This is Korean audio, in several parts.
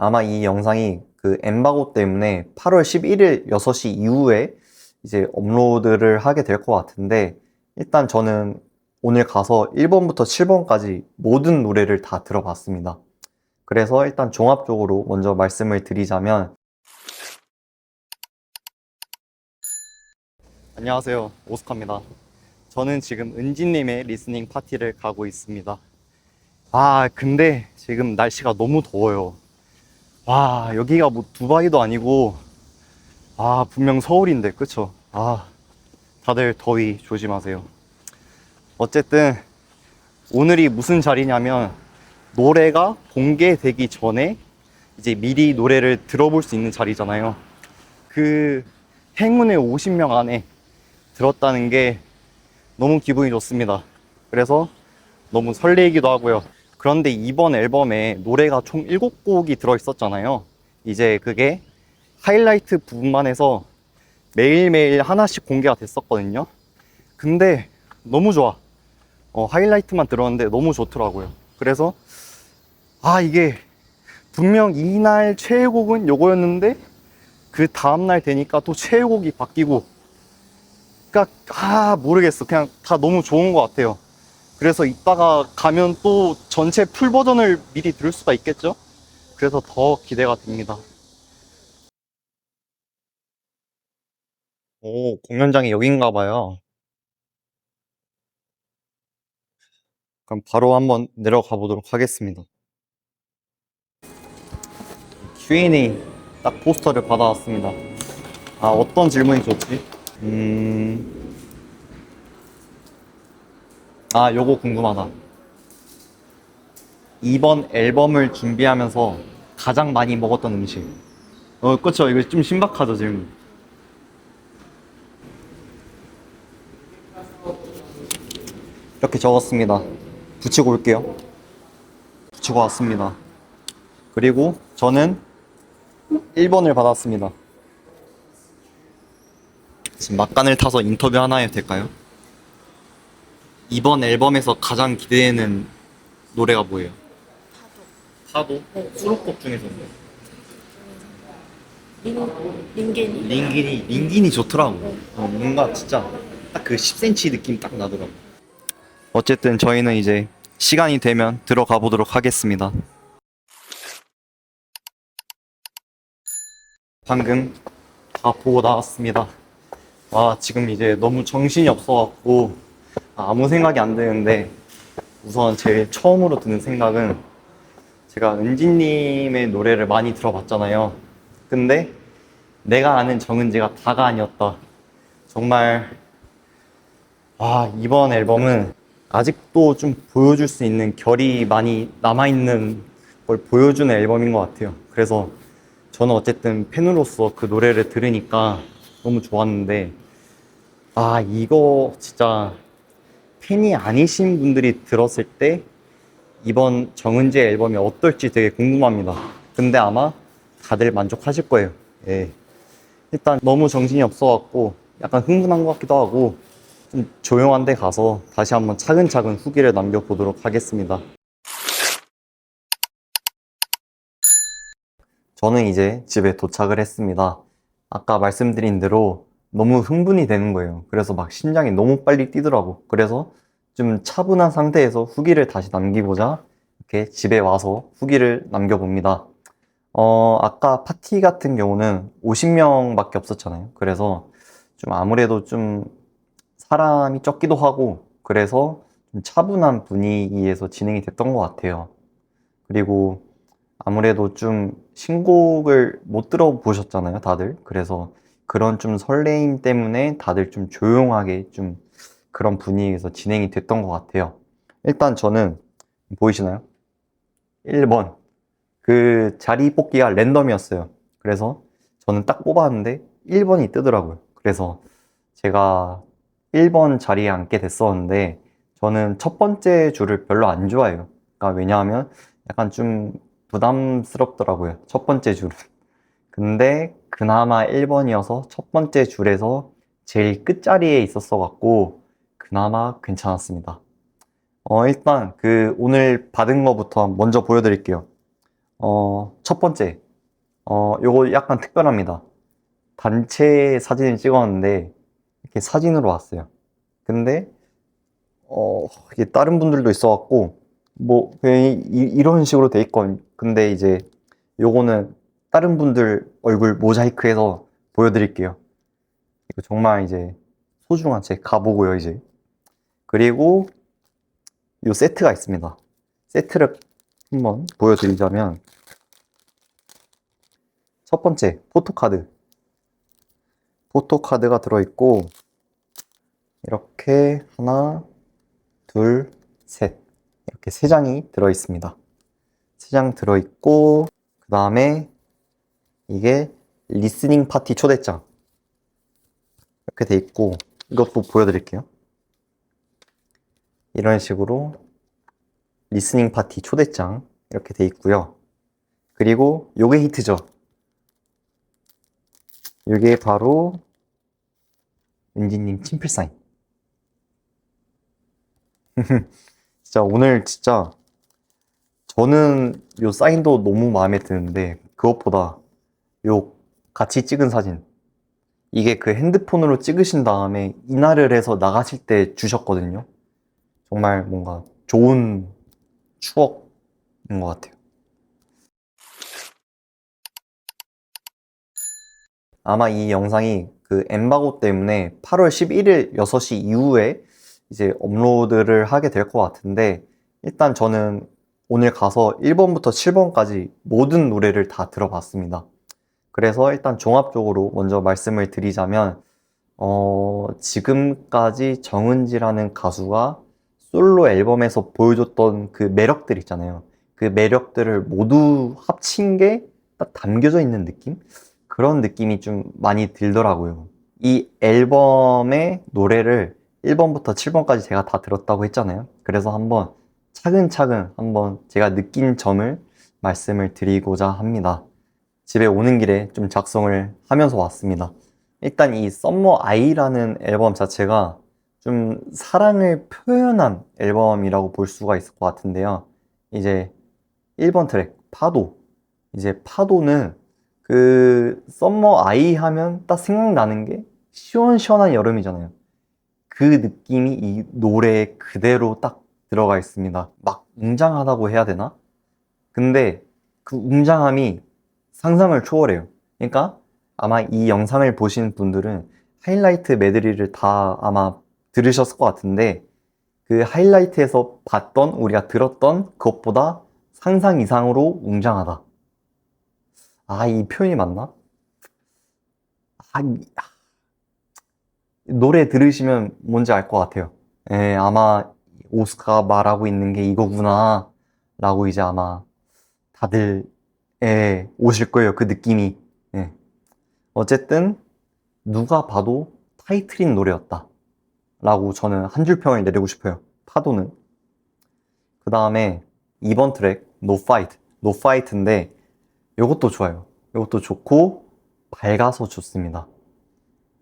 아마 이 영상이 그 엠바고 때문에 8월 11일 6시 이후에 이제 업로드를 하게 될 것 같은데, 일단 저는 오늘 가서 1번부터 7번까지 모든 노래를 다 들어봤습니다. 그래서 일단 종합적으로 먼저 말씀을 드리자면, 안녕하세요, 오스카입니다. 저는 지금 은지님의 리스닝 파티를 가고 있습니다. 근데 지금 날씨가 너무 더워요. 여기가 뭐 두바이도 아니고, 분명 서울인데, 그쵸? 다들 더위 조심하세요. 어쨌든, 오늘이 무슨 자리냐면, 노래가 공개되기 전에 이제 미리 노래를 들어볼 수 있는 자리잖아요. 그 행운의 50명 안에 들었다는 게 너무 기분이 좋습니다. 그래서 너무 설레이기도 하고요. 그런데 이번 앨범에 노래가 총 7곡이 들어있었잖아요. 이제 그게 하이라이트 부분만 해서 매일매일 하나씩 공개가 됐었거든요. 근데 너무 좋아. 하이라이트만 들었는데 너무 좋더라고요. 그래서 이게 분명 이날 최애곡은 요거였는데 그 다음날 되니까 또 최애곡이 바뀌고, 그러니까 모르겠어. 그냥 다 너무 좋은 것 같아요. 그래서 이따가 가면 또 전체 풀 버전을 미리 들을 수가 있겠죠? 그래서 더 기대가 됩니다. 오, 공연장이 여긴가 봐요. 그럼 바로 한번 내려가 보도록 하겠습니다. Q&A 딱 포스터를 받아왔습니다. 어떤 질문이 좋지? 요거 궁금하다. 이번 앨범을 준비하면서 가장 많이 먹었던 음식. 그쵸. 이거 좀 신박하죠, 질문. 이렇게 적었습니다. 붙이고 올게요. 붙이고 왔습니다. 그리고 저는 1번을 받았습니다. 지금 막간을 타서 인터뷰 하나 해도 될까요? 이번 앨범에서 가장 기대되는 노래가 뭐예요? 파도? 네. 수록곡 중에서는? 링게니. 링긴이 좋더라고. 뭔가 진짜 딱 그 10cm 느낌 딱 나더라고. 어쨌든 저희는 이제 시간이 되면 들어가 보도록 하겠습니다. 방금 다 보고 나왔습니다. 지금 이제 너무 정신이 없어갖고 아무 생각이 안 드는데, 우선 제일 처음으로 드는 생각은, 제가 은지님의 노래를 많이 들어봤잖아요. 근데 내가 아는 정은지가 다가 아니었다. 정말 이번 앨범은 아직도 좀 보여줄 수 있는 결이 많이 남아있는 걸 보여주는 앨범인 것 같아요. 그래서 저는 어쨌든 팬으로서 그 노래를 들으니까 너무 좋았는데, 이거 진짜 팬이 아니신 분들이 들었을 때 이번 정은지의 앨범이 어떨지 되게 궁금합니다. 근데 아마 다들 만족하실 거예요. 예. 일단 너무 정신이 없어갖고 약간 흥분한 것 같기도 하고, 좀 조용한 데 가서 다시 한번 차근차근 후기를 남겨보도록 하겠습니다. 저는 이제 집에 도착을 했습니다. 아까 말씀드린 대로 너무 흥분이 되는 거예요. 그래서 막 심장이 너무 빨리 뛰더라고. 그래서 좀 차분한 상태에서 후기를 다시 남기보자 이렇게 집에 와서 후기를 남겨봅니다. 아까 파티 같은 경우는 50명밖에 없었잖아요. 그래서 좀 아무래도 좀 사람이 적기도 하고, 그래서 좀 차분한 분위기에서 진행이 됐던 것 같아요. 그리고 아무래도 좀 신곡을 못 들어보셨잖아요, 다들. 그래서 그런 좀 설레임 때문에 다들 좀 조용하게 좀 그런 분위기에서 진행이 됐던 것 같아요. 일단 저는, 보이시나요? 1번. 그 자리 뽑기가 랜덤이었어요. 그래서 저는 딱 뽑았는데 1번이 뜨더라고요. 그래서 제가 1번 자리에 앉게 됐었는데, 저는 첫 번째 줄을 별로 안 좋아해요. 그러니까 왜냐하면 약간 좀 부담스럽더라고요, 첫 번째 줄은. 근데 그나마 1번이어서 첫 번째 줄에서 제일 끝자리에 있었어 갖고 그나마 괜찮았습니다. 일단 그 오늘 받은 거부터 먼저 보여드릴게요. 첫 번째, 요거 약간 특별합니다. 단체 사진을 찍었는데, 이렇게 사진으로 왔어요. 근데, 이게 다른 분들도 있어갖고, 뭐, 그냥 이런 식으로 돼 있건, 근데 이제, 요거는 다른 분들 얼굴 모자이크해서 보여드릴게요. 이거 정말 이제, 소중한 제 가보고요, 이제. 그리고, 요 세트가 있습니다. 세트를 한번 보여드리자면, 첫 번째, 포토카드. 포토카드가 들어있고, 이렇게 하나, 둘, 셋. 이렇게 세 장이 들어있습니다. 세 장 들어있고, 그 다음에 이게 리스닝 파티 초대장. 이렇게 돼 있고, 이것도 보여드릴게요. 이런 식으로 리스닝 파티 초대장 이렇게 돼 있고요. 그리고 요게 히트죠. 요게 바로 은지님 친필 사인. 진짜 오늘 진짜 저는 요 사인도 너무 마음에 드는데 그것보다 요 같이 찍은 사진 이게 그 핸드폰으로 찍으신 다음에 인화를 해서 나가실 때 주셨거든요. 정말 뭔가 좋은 추억인 것 같아요. 아마 이 영상이 그 엠바고 때문에 8월 11일 6시 이후에 이제 업로드를 하게 될 것 같은데 일단 저는 오늘 가서 1번부터 7번까지 모든 노래를 다 들어봤습니다. 그래서 일단 종합적으로 먼저 말씀을 드리자면 지금까지 정은지라는 가수가 솔로 앨범에서 보여줬던 그 매력들 있잖아요. 그 매력들을 모두 합친 게 딱 담겨져 있는 느낌? 그런 느낌이 좀 많이 들더라고요. 이 앨범의 노래를 1번부터 7번까지 제가 다 들었다고 했잖아요. 그래서 한번 차근차근 한번 제가 느낀 점을 말씀을 드리고자 합니다. 집에 오는 길에 좀 작성을 하면서 왔습니다. 일단 이 썸머 아이라는 앨범 자체가 좀 사랑을 표현한 앨범이라고 볼 수가 있을 것 같은데요. 이제 1번 트랙, 파도. 이제 파도는 그 썸머 아이 하면 딱 생각나는 게 시원시원한 여름이잖아요. 그 느낌이 이 노래에 그대로 딱 들어가 있습니다. 막 웅장하다고 해야 되나? 근데 그 웅장함이 상상을 초월해요. 그러니까 아마 이 영상을 보신 분들은 하이라이트 메드리를 다 아마 들으셨을 것 같은데 그 하이라이트에서 봤던 우리가 들었던 그것보다 상상 이상으로 웅장하다. 아, 이 표현이 맞나? 아, 노래 들으시면 뭔지 알 것 같아요. 예, 아마 오스카가 말하고 있는 게 이거구나 라고 이제 아마 다들 오실 거예요. 그 느낌이. 예. 어쨌든 누가 봐도 타이틀인 노래였다 라고 저는 한 줄 평을 내리고 싶어요. 파도는. 그 다음에 2번 트랙 No Fight. No Fight인데 이것도 좋아요. 이것도 좋고 밝아서 좋습니다.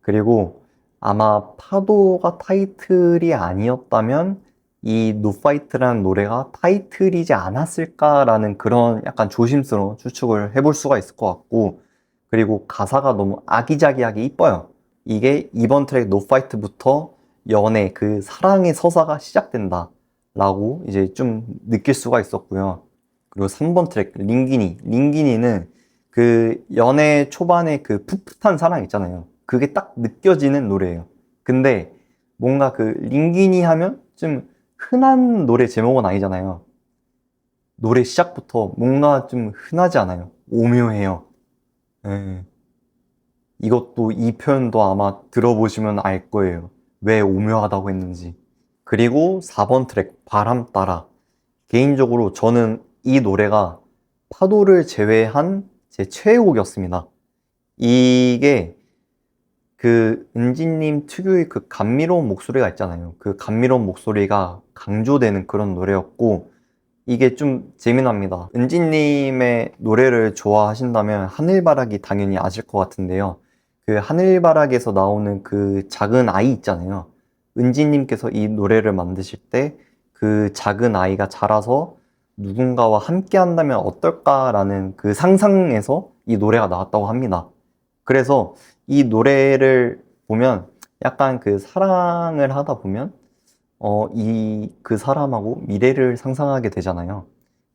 그리고 아마 파도가 타이틀이 아니었다면 이 No Fight라는 노래가 타이틀이지 않았을까라는 그런 약간 조심스러운 추측을 해볼 수가 있을 것 같고 그리고 가사가 너무 아기자기하게 이뻐요. 이게 이번 트랙 No Fight부터 연애 그 사랑의 서사가 시작된다 라고 이제 좀 느낄 수가 있었고요. 그리고 3번 트랙 링기니. 링기니는 그 연애 초반에 그 풋풋한 사랑 있잖아요. 그게 딱 느껴지는 노래예요. 근데 뭔가 그 링기니 하면 좀 흔한 노래 제목은 아니잖아요. 노래 시작부터 뭔가 좀 흔하지 않아요. 오묘해요. 예. 이것도 이 표현도 아마 들어보시면 알 거예요. 왜 오묘하다고 했는지. 그리고 4번 트랙 바람 따라. 개인적으로 저는 이 노래가 파도를 제외한 제 최애곡이었습니다. 이게 그 은지님 특유의 그 감미로운 목소리가 있잖아요. 그 감미로운 목소리가 강조되는 그런 노래였고 이게 좀 재미납니다. 은지님의 노래를 좋아하신다면 하늘바라기 당연히 아실 것 같은데요. 그 하늘바라기에서 나오는 그 작은 아이 있잖아요. 은지님께서 이 노래를 만드실 때 그 작은 아이가 자라서 누군가와 함께 한다면 어떨까라는 그 상상에서 이 노래가 나왔다고 합니다. 그래서 이 노래를 보면 약간 그 사랑을 하다 보면 그 사람하고 미래를 상상하게 되잖아요.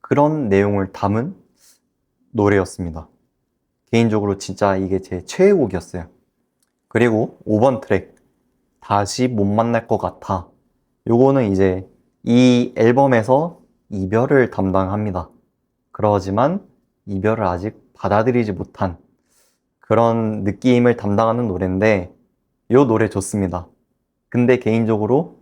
그런 내용을 담은 노래였습니다. 개인적으로 진짜 이게 제 최애곡이었어요. 그리고 5번 트랙, 다시 못 만날 것 같아. 요거는 이제 이 앨범에서 이별을 담당합니다. 그러지만 이별을 아직 받아들이지 못한 그런 느낌을 담당하는 노래인데, 요 노래 좋습니다. 근데 개인적으로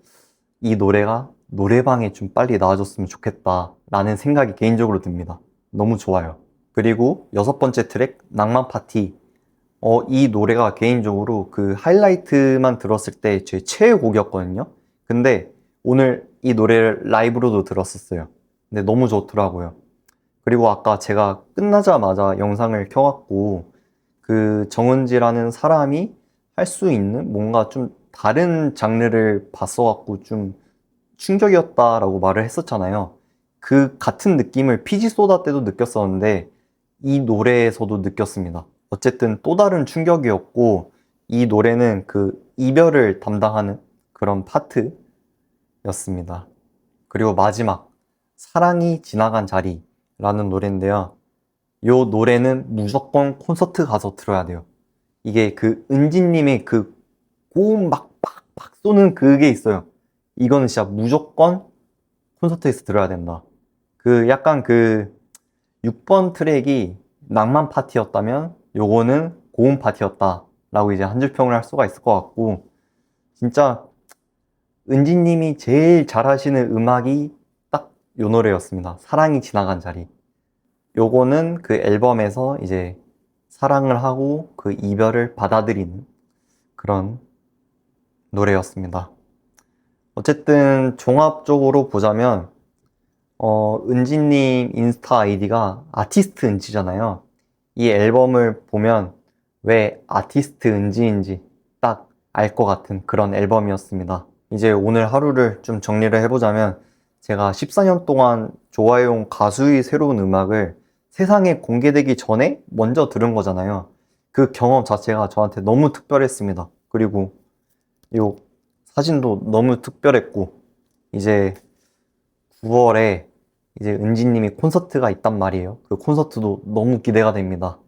이 노래가 노래방에 좀 빨리 나와줬으면 좋겠다라는 생각이 개인적으로 듭니다. 너무 좋아요. 그리고 6번째 트랙, 낭만 파티. 이 노래가 개인적으로 그 하이라이트만 들었을 때 제 최애곡이었거든요. 근데 오늘 이 노래를 라이브로도 들었었어요. 근데 너무 좋더라고요. 그리고 아까 제가 끝나자마자 영상을 켜갖고 그 정은지라는 사람이 할 수 있는 뭔가 좀 다른 장르를 봤어갖고 좀 충격이었다라고 말을 했었잖아요. 그 같은 느낌을 피지 소다 때도 느꼈었는데 이 노래에서도 느꼈습니다. 어쨌든 또 다른 충격이었고, 이 노래는 그 이별을 담당하는 그런 파트였습니다. 그리고 마지막 사랑이 지나간 자리라는 노래인데요. 이 노래는 무조건 콘서트 가서 들어야 돼요. 이게 그 은지님의 그 고음 막 팍팍 쏘는 그게 있어요. 이거는 진짜 무조건 콘서트에서 들어야 된다. 그 약간 그 6번 트랙이 낭만 파티였다면 요거는 고음 파티였다라고 이제 한 줄 평을 할 수가 있을 것 같고, 진짜 은지님이 제일 잘하시는 음악이 딱 요 노래였습니다. 사랑이 지나간 자리. 요거는 그 앨범에서 이제 사랑을 하고 그 이별을 받아들이는 그런 노래였습니다. 어쨌든 종합적으로 보자면 은지님 인스타 아이디가 아티스트 은지잖아요. 이 앨범을 보면 왜 아티스트 은지인지 딱 알 것 같은 그런 앨범이었습니다. 이제 오늘 하루를 좀 정리를 해보자면, 제가 14년 동안 좋아해온 가수의 새로운 음악을 세상에 공개되기 전에 먼저 들은 거잖아요. 그 경험 자체가 저한테 너무 특별했습니다. 그리고 이 사진도 너무 특별했고, 이제 9월에 이제 은지님이 콘서트가 있단 말이에요. 그 콘서트도 너무 기대가 됩니다.